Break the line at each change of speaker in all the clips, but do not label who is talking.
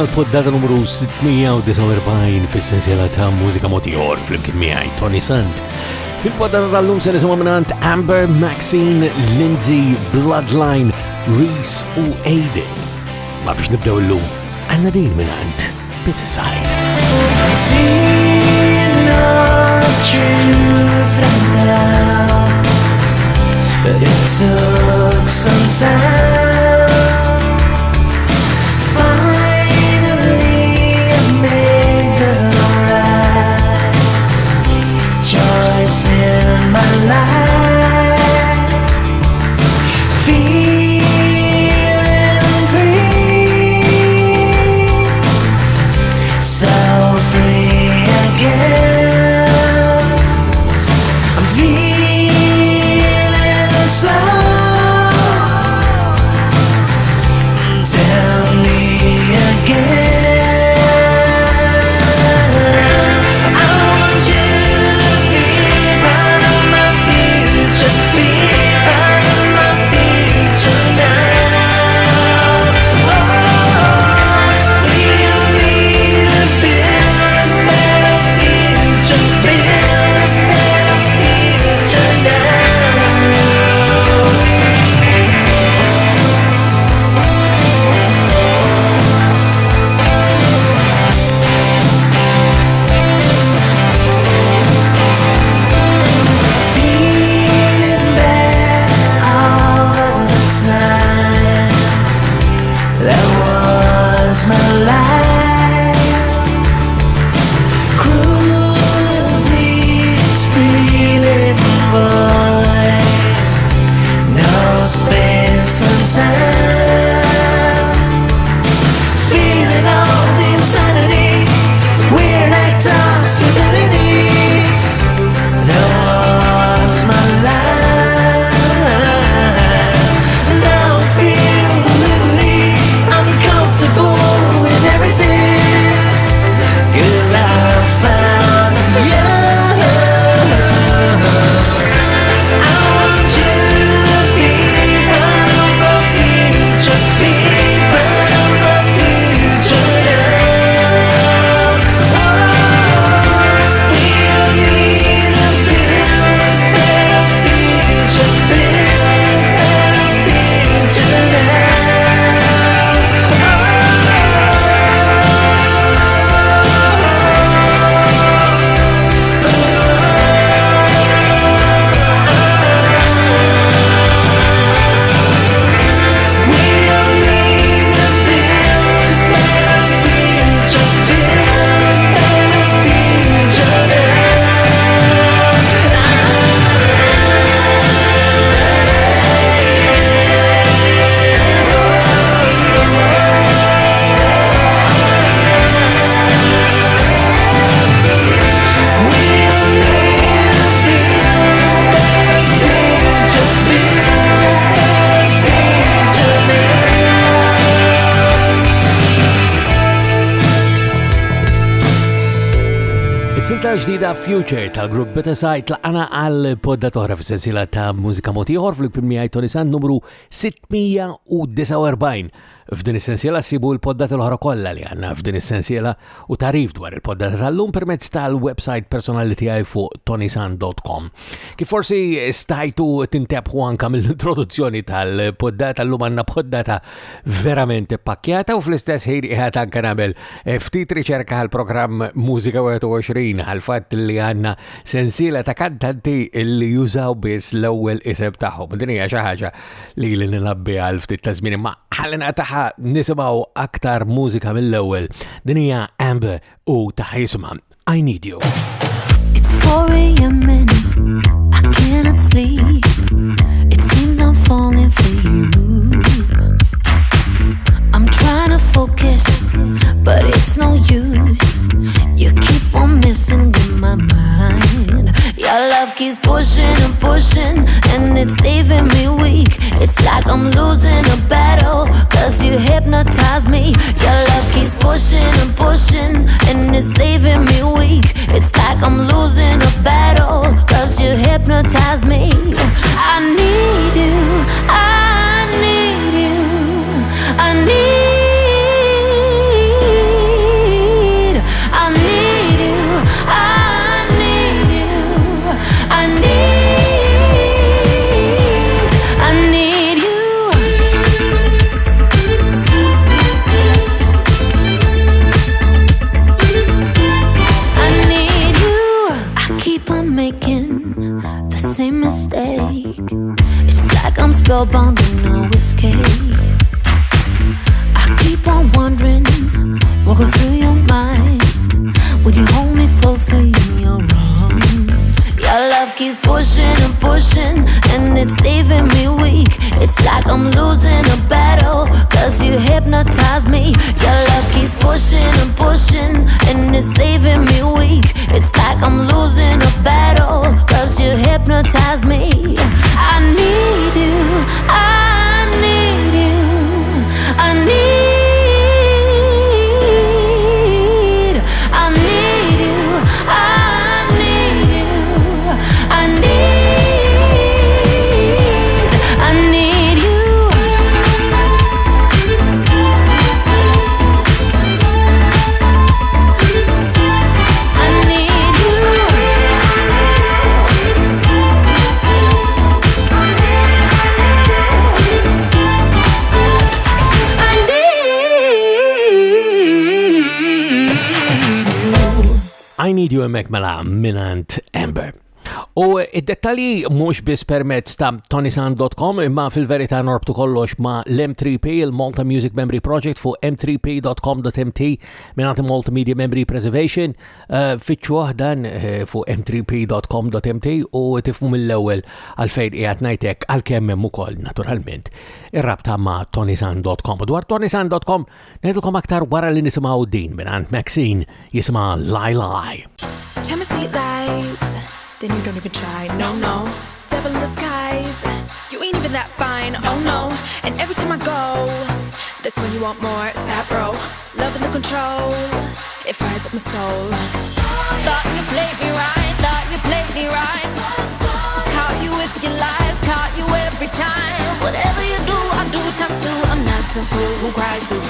għal-poddata numru 649 fis-sensiela ta' Mużika Mod Ieħor fl-imkien miegħi Toni Sant. Fil-poddata tal-lum se nisimgħu minant Amber, Maxine, Lindsay, Bloodline, Reese u Aiden. Ma biex nibdew illum għandna din minant Bit-Inside.
But it took some time. Finally, I made the right choice in my life. Feeling free, so free again. I'm feeling so. Tell me again. I want you to be part of my future, be part of my future now. Oh, we need to build a better future, build a better future now. Feeling bad all the time. That was my life. Cruelty is feeling void. No space and time. Feeling all the insanity. Weird act of stupidity. That was my life. Now I feel the liberty. I'm comfortable with everything. 'Cause I found you. I want you to be part of my future, be part of my future now. Oh, we need to build a better future, build a better future now.
Is-silta ġdida Future tal-grupp Bit-Inside tlaqana għal-poddat oħra fis-sensiela ta' Mużika Mod Ieħor fl-imkien miegħi Toni Sant numru 649. F'din is-sensiela ssibu l-poddat l-oħra kollha li għandna f'din is-sensiela u tarif dwar il-poddat tal-lum permezz tal-website personali tiegħi fuq ToniSant.com. Kif forsi stajtu tintebħu anke mill-introduzzjoni tal-poddat tal-lum għandna poddata verament pakkjata u fl-istess ħin qiegħed anke nagħmel ftit riċerka għall-programm Mużika 21 għal-fatt li għandna sensiela ta' kantanti li jużaw biss l-ewwel isem tagħhom. Din hija xi ħaġa li nilabbi għal ftit ta' żmien ma ħallina taħ nisimgħu aktar mużika mill-ewwel. Din hija Amber u taħ jisimha I Need You.
It's 4 a.m. and I cannot sleep. It seems I'm falling for you. I'm trying to focus, but it's no use. You keep on messing with my mind. Your love keeps pushing and pushing, and it's leaving me weak. It's like I'm losing a battle, 'cause you hypnotize me. Your love keeps pushing and pushing, and it's leaving me weak. It's like I'm losing a battle, 'cause you hypnotize me. I need you, I need you, I need spellbound and no escape. I keep on wondering what goes through your mind when you hold me closely in your arms. Your love keeps pushing and pushing, and it's leaving me weak. It's like I'm losing a battle, cause you hypnotize me. Your love keeps pushing and pushing, and it's leaving me weak. It's like I'm losing a battle, cause you hypnotize me. I need you, I need you, I need you.
I Need You emmek mela minant Amber. U id-dettali mux bis permezz ta' ToniSant.com imma fil-verità norbtu kollox ma' l-M3P, il-Malta Music Memory Project fu m3p.com.mt minant Malta Media Memory Preservation. Fitxu dan fu m3p.com.mt u tifmu mill-ewel għalfejn qiegħed ngħidlek għalkemm hemm ukoll naturalment ir-rabta ma' ToniSant.com. Dwar ToniSant.com ngħidulkom aktar wara li nisimgħu din minant Maxine jisimha Lie Lie.
Tell me sweet lies, then you don't even try, no, no. Devil in disguise, you ain't even that fine, oh no. And every time I go, that's when you want more, sad bro. Love and the control, it fires up my soul. Thought you played me right, thought you played me right. Caught you with your lies, caught you every time. Whatever you do, I do it times two. I'm not some fool who cries boo.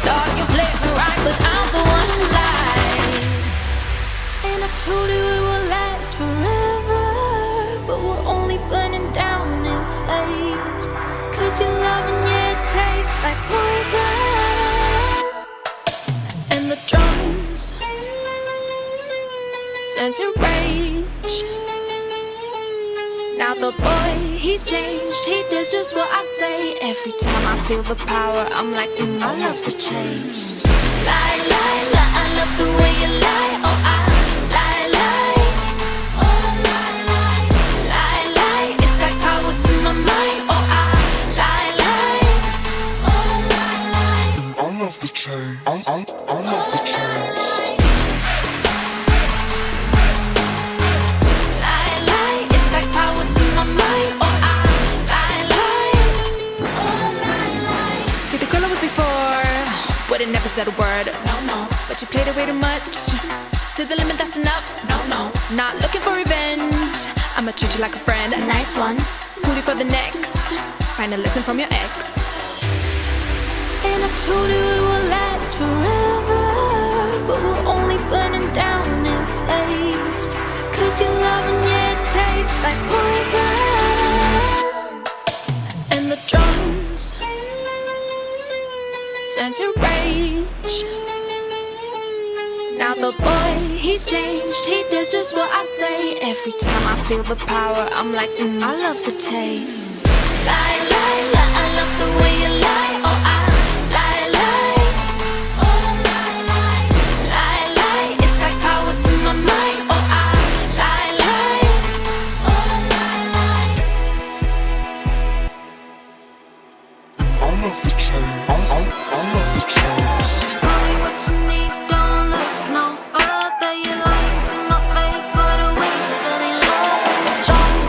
Thought you played me right, but I'm the one who lied. And I told you it will last forever, but we're only burning down in flames. Cause your love and your taste like poison. And the drums turn to rage. Now the boy, he's changed, he does just what I say. Every time I feel the power, I'm like, I love the taste. Lie, lie, lie, I love the way you lie. Oh, I lie, lie. Oh, lie, lie. Lie, lie, it's like power to my mind. Oh, I lie, lie. Oh, lie, lie.
I love the change. I love the change.
Lie, lie, it's like power to my mind. Oh, I lie, lie. Oh, lie, lie. See, the girl I was before would've never said a word. No, no. But you played it way too much. To the limit, that's enough. No, no. Not looking for revenge. I'ma treat you like a friend, a nice one. School you for the next. Find a lesson from your ex. And I told you it will last forever, but we're only burning down in flames. Cause your love and your taste like poison. And the drums turn to rage. Now the boy, he's changed, he does just what I say. Every time I feel the power, I'm like, I love the taste. Lie, lie, lie, I love the way you lie. Oh, I lie, lie. Oh, lie, lie. Lie, lie, it's like power to my mind. Oh, I lie, lie. Oh, lie, lie.
I love the change. I love the change.
Tell me what you need, don't look no further. You're lying to my face, what a waste. That ain't love in the drums.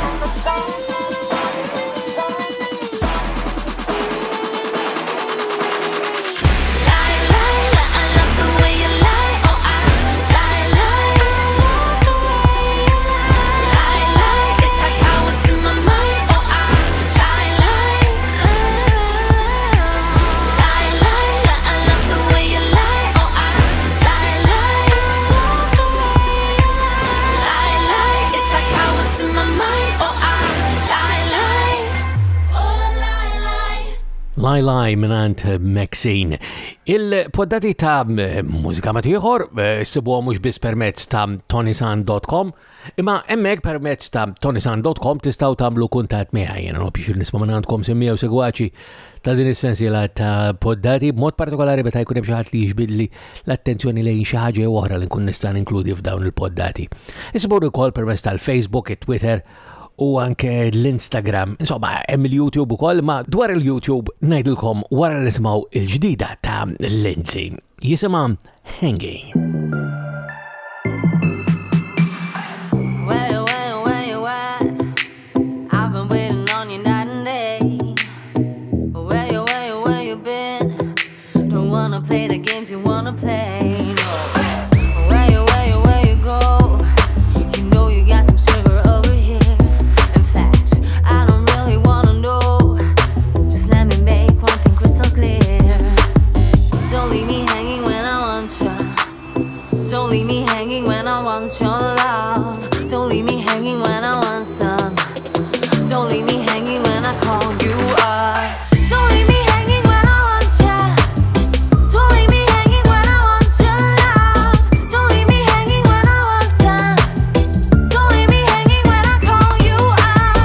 Lai Lai minant Maxine. Il-poddati ta' Mużika Mod Ieħor sibuha mhux biss permezz ta' ToniSant.com, imma hemmhekk permezz ta' ToniSant.com tistgħu tagħmlu kuntatt miegħi. Jiena biex nisma' minantkom semmija u segwaċi ta' din is-sensiela ta' poddati b'mod partikolari meta jkun hemm xi ħadd li jiġbidli l-attenzjoni lejn xi ħaġa oħra li nkun nista' inkludi f'dawn il-poddati. Isibgħu wkoll permezz tal-Facebook, it-Twitter u anke l-Instagram. Insomma, hemm il-YouTube ukoll, ma dwar il-YouTube ngħidilkom wara nisimgħu il-ġdida ta' Lindsay. Jisimha Hanging.
Play the games you wanna play. No. Where you go? You know you got some sugar over here. In fact, I don't really wanna know. Just let me make one thing crystal clear. Don't leave me hanging when I want you. Don't leave me hanging when I want your love. Don't leave me hanging when I want some. Don't leave me hanging when I call you up. Don't leave me hanging when I want you. Don't leave me hanging when I want your love. Don't leave me hanging when I want some. Don't leave me hanging when I call you up.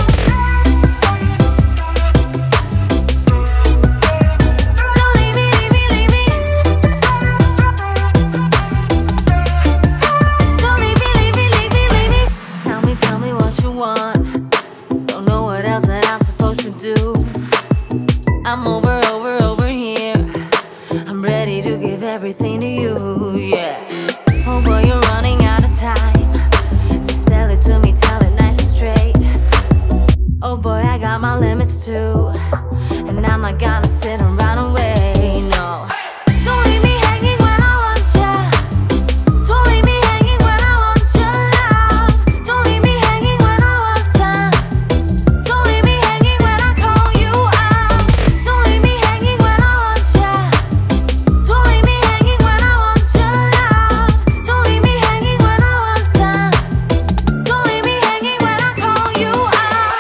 Don't leave me, leave me, leave me. Don't leave me, leave me, leave me, leave me. Tell me what you want. Don't know what else that I'm supposed to do. I'm over here. I'm ready to give everything to you, yeah. Oh boy, you're running out of time. Just tell it to me, tell it nice and straight. Oh boy, I got my limits too. And I'm not gonna sit and run away, no. Don't leave me hanging when I want you. Don't leave me hanging when I want your love. Don't leave me hanging when I want some. Don't leave me hanging when I call you up. Don't leave me hanging when I want you. Don't leave me hanging when I want your love. Don't leave me hanging when I want some. Don't leave me hanging when I call you up.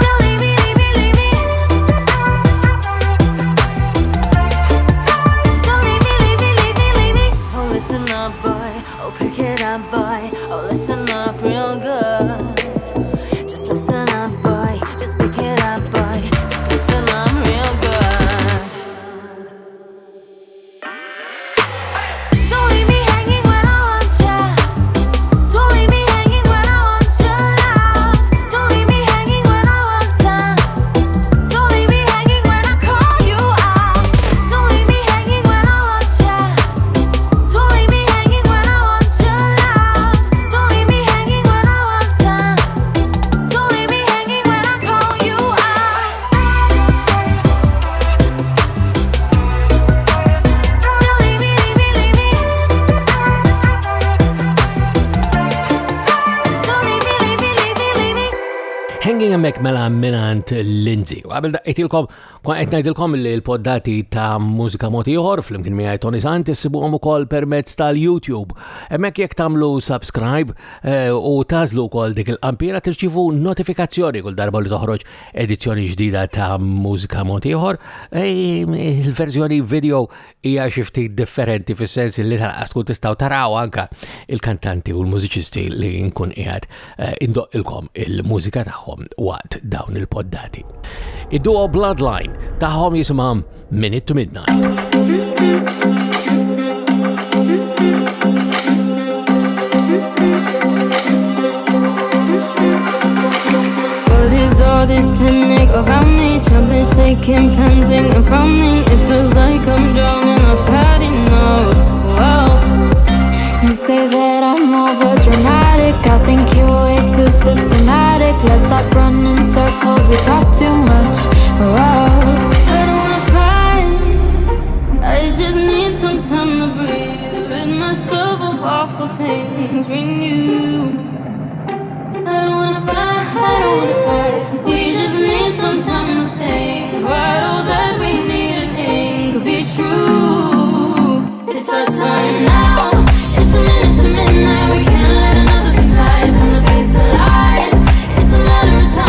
Don't leave me, leave me, leave me. Don't leave me, leave me, leave me, leave me. Oh, listen up, boy. Oh, pick it up, boy. Oh, listen up real good. Just listen up, boy. Just pick it up, boy. Just listen up real good. Don't leave me hanging when I want you. Don't leave me hanging when I want your love. Don't leave me hanging when I want some. Don't leave me hanging when I call you up. Don't leave me hanging when I want you. Don't leave me hanging when I want your love. Don't leave me hanging when I want some. Don't leave me hanging when I call you up. Don't leave me, leave me, leave me. Don't leave me, leave me, leave me, leave me.
Hanging hemmhekk mela minant Lindsay. U qabel daqqetilkom qed ngħidilkom li l-poddati ta' Mużika Mod Ieħor flimkien miegħi Toni Sant issibuhom ukoll permezz tal-YouTube. Hemmhekk jekk tagħmlu subscribe u tażlu wkoll dik il-qampira tirċivu notifikazzjoni kull darba li toħroġ edizzjoni ġdida ta' Mużika Mod Ieħor. Il-verżjoni video hija xi ftit differenti fis-sens li talqas tkun tistgħu taraw anke il-kantanti u l-mużiċisti li nkun qiegħed indoqqilkom il-mużika tagħhom waqt dawn il-poddati. Id-duo Bloodline tagħhom jisimha Minute to Midnight.
What is all this panic around me? Trembling, shaking, panting and frowning. It feels like I'm drowning, I've had enough. Whoa. You say that I'm over dramatic. I think you're way too systematic. Let's stop running circles, we talk too much. Whoa. I don't wanna fight, I just need some time to breathe. Rid myself of awful things we knew. I don't wanna fight, we just need some time to think. Right, all that we need an end could be true. It's our time now. It's a minute to midnight. We can't let another thing slide. Time to face the light. It's a matter of time.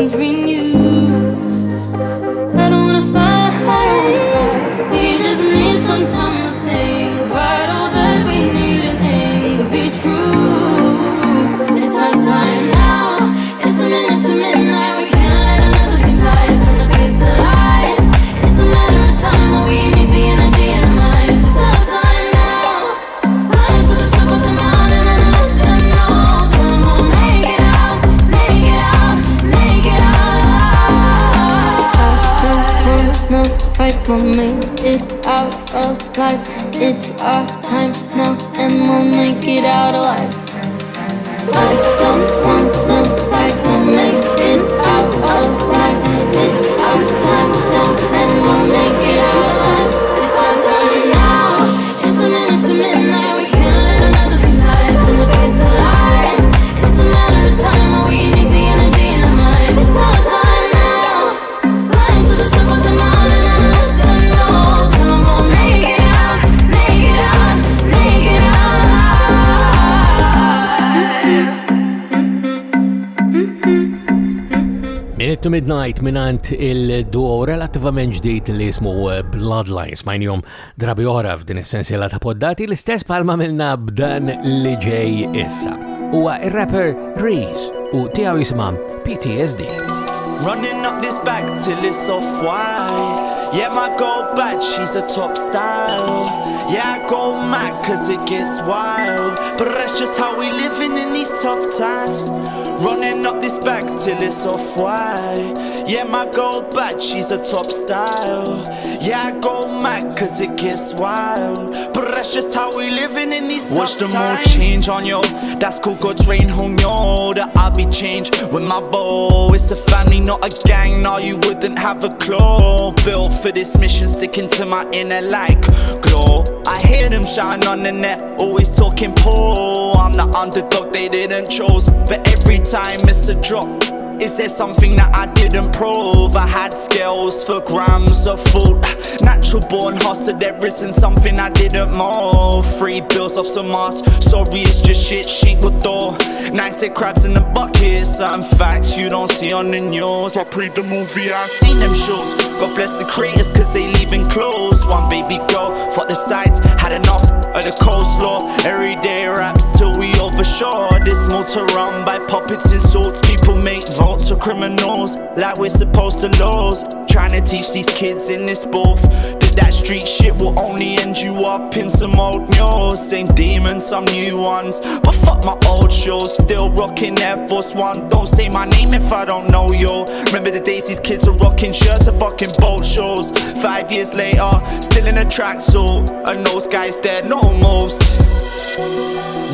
things renew. I don't wanna fight, we just need some time to think. Write all that we need and aim to be true. It's our time now, it's a minute to midnight. We can't let another piece slide from the face to light. It's a matter of time, all we need is the energy in our minds. It's our time now. Climb to the top of the mountain and let them know. Tell them we'll make it out, make it out, make it out alive. I don't want no fight, we'll make it out alive. It's our time now and we'll make it out alive. I don't want no fight, we'll make it out alive. It's our time now and we'll make it out alive. It's our time now, it's a minute to midnight. We can't let another piece slide from the face to light. It's a matter of time, all we need is the energy in our minds. It's our time now. Climb to the top of the mountain and let them know. Tell them we'll make it out, make it out, make it out alive.
Minute to Midnight minant il-duo relativament ġdid li jismu Bloodlines majnjom drabi oħra f'din essenzjala ta' poddati l-istess palma milna b'dan li ġej issa. Huwa il-rapper Reese u tiegħu jisimha PTSD.
Running up this bag till it's off-white. Yeah, my girl bad, she's a top style. Yeah, I go mad cause it gets wild. But that's just how we living in these tough times. Running up this bag till it's off-white. Yeah, my girl bad, she's a top style. Yeah, I go mad cause it gets wild. But that's just how we living in these tough times. Watch the mood change on yo. That's cool, God's rain on yo. That I'll be changed with my bow. It's a family, not a gang. No, you wouldn't have a clue. Built for this mission, sticking to my inner like glow. I hear them shouting on the net, always talking poor. I'm the underdog they didn't choose, but every time it's a drop. Is there something that I didn't prove? I had scales for grams of food. Natural born hustle, there isn't something I didn't move. 3 bills off some ass, sorry it's just shit, shink with door. 9 crabs in the bucket, certain facts you don't see on the news. I pre the movie, I seen them shows. God bless the creators cause they leaving clothes. One baby girl, fuck the sides, had enough of the coleslaw. Everyday raps till we overshore. This more to run by puppets and swords. People make votes for criminals like we're supposed to lose. Trying to teach these kids in this booth that that street shit will only end you up in some old news. Same demons, some new ones, but fuck my old shows. Still rocking Air Force One. Don't say my name if I don't know you. Remember the days these kids were rocking shirts at fucking boat shows. 5 years later, still in a tracksuit, and those guys there, no moves.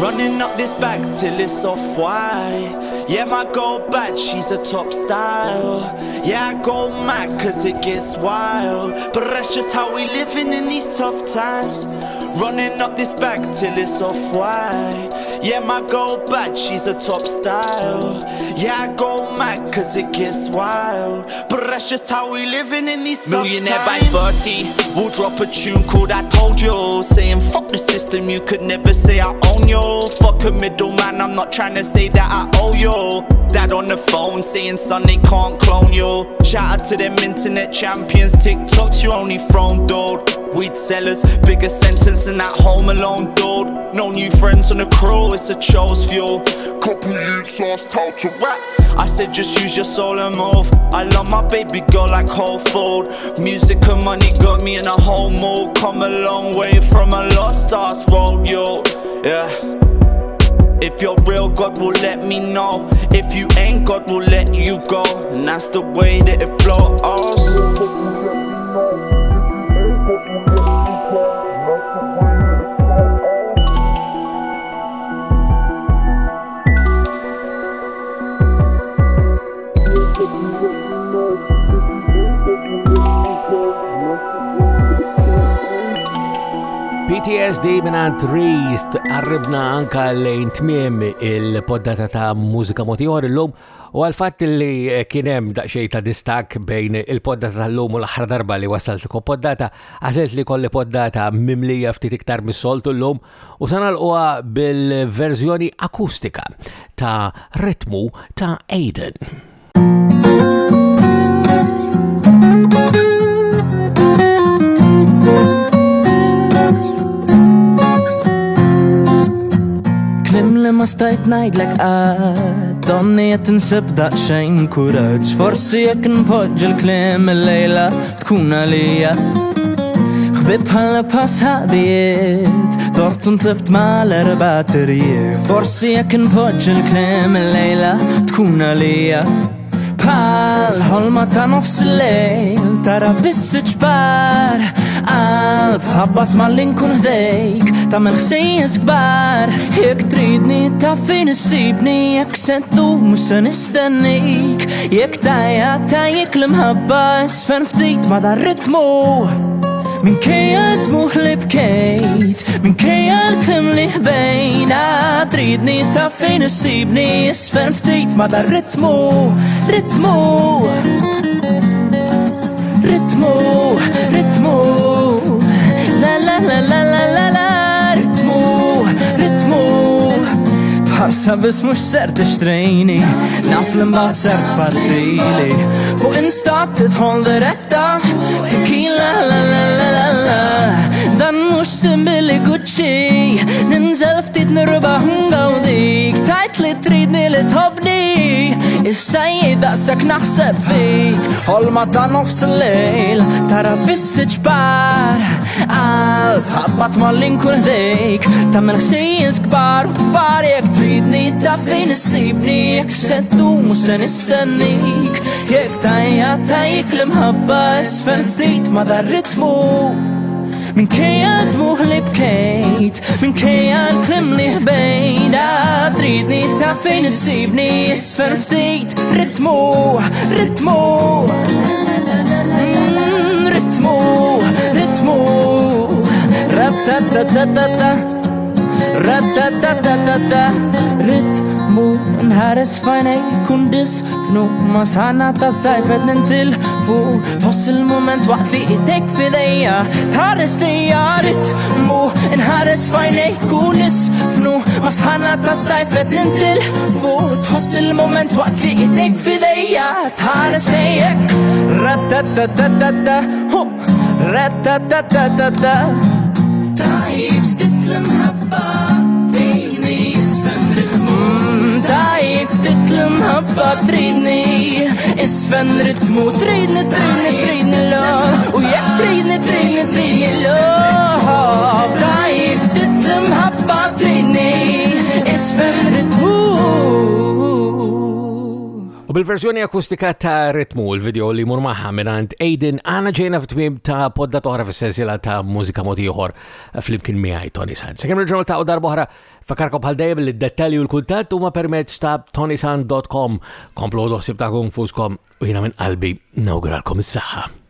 Running up this bag till it's off-white. Yeah, my girl bad, she's a top style. Yeah, I go mad cause it gets wild. But that's just how we living in these tough times. Running up this bag till it's off-white. Yeah, my girl bad, she's a top style. Yeah, I go mad cause it gets wild. But that's just how we living in these tough Millionaire times. Millionaire by 30, we'll drop a tune called I Told You. Saying fuck the system, you could never say I own you. Fuck a middleman, I'm not trying to say that I owe you. Dad on the phone saying son they can't clone you. Shout out to them internet champions, TikToks you only thrown dude. Weed sellers, bigger sentence than that Home Alone dude. No new friends on the crew, it's a chose fuel. Couple youths asked how to rap, I said just use your soul and move. I love my baby girl like whole food. Music and money got me in a whole mood. Come a long way from a lost ass road, yo. Yeah. If you're real, God will let me know. If you ain't, God will let you go. And that's the way that it flows.
PTSD minant Reese arribna anka lejn tmiem il-poddata ta' Mużika Mod Ieħor illum u għal-fatt li kienem daqxej ta' distak bejn il-poddata tal-lum u l-aħħar darba li wasaltkom poddata għażelt li kolli poddata mimlija ftit iktar mis-soltu llum u sanalquha bil-verżjoni akustika ta' ritmu ta' Aiden.
klim li ma stajt ngħidlek qatt, donni qed insib daqsxejn kuraġġ, forsi jekk npoġġi l-kliem illejla tkun għalija. Ħbib bħala pasħabijiet, tort ntift mal-erbatterijiet, forsi jekk npoġġi l-kliem illejla tkun għalija. Bħal ħolma ta' nofs il-lejl, tara bissi ġbar, qalb ħabbat mal-inkun ħdejk, ta' ħsejjes kbar. Jekk tridni ta' fin issibni, jekk sentu mhux se nistennik, jekk tajja tajjek l-imħabba isfen ftit ma' dar ritmu. Minkejja dmuħ li bkejt, minkejja l-klim li ħbejna, tridni ta' fejn issibni isfen ftit ma' dar ritmu, ritmu, ritmu, ritmu, la la la la la la la, ritmu, ritmu. Bħarsa bis mux ser tixtrejni, naf l-imbat ser tpartili, fuq instat titħol diretta, tequila la la la la la. Dan mux simbili Gucci, ninżel ftit nirbaħ ngawdik, tajt li tridni li tħobni, issa jidaqsek naħseb fik. Ħolma ta' nofs il-lejl, tara bissi ġbar, qalb ħabbat mal-inkun ħdejk, ta' ħsejjes kbar u kbar. Jekk tridni ta' fejn issibni, jekk sentu mhux se nistennik, jekk tajja tajjek l-imħabba isfen ftit ma' dar ritmu. Minkejja dmuħ li bkejt, minkejja l-klim li ħbejna, tridni ta' fejn issibni isfen ftit, ritmu, ritmu, ritmu, ritmu, ratatatatata, ratatatatata, ritmu. Nħares fajnej kun disfnu, ma sħana ta' sajfet nintilfu, tħoss il-moment waqt li idek fidejja, tħares lija ritmu. Nħares fajnej kun disfnu, ma sħana ta' sajfet nintilfu, tħoss il-moment waqt li idek fidejja, tħares lejek. Ratatatatata, ratatatatata, tajib titl-imħabba, tini isfen ritmu. Tajib titl-imħabba tridni isfen ritmu, tridni, tridni, tridni lo, u jekk tridni, tridni, tridni lo. Tajib titl-imħabba tridni isfen ritmu.
U bil-verżjoni akustika ta' ritmu, il-video li murmaħa minant Aiden, għana ġejna f'tmim ta' podda toħra fis-sensiela ta' Mużika Mod Ieħor fl-imkien miegħi Toni Sant. Sekemm il-ġurnal ta' u darba oħra fakarkom bħal dejjem li d-dettalji u l-kuntatt huma permezz ta' ToniSant.com. Komplu doħsib tagħkom fuskom u jiena minn qalbi nawguralkom is-saħħa.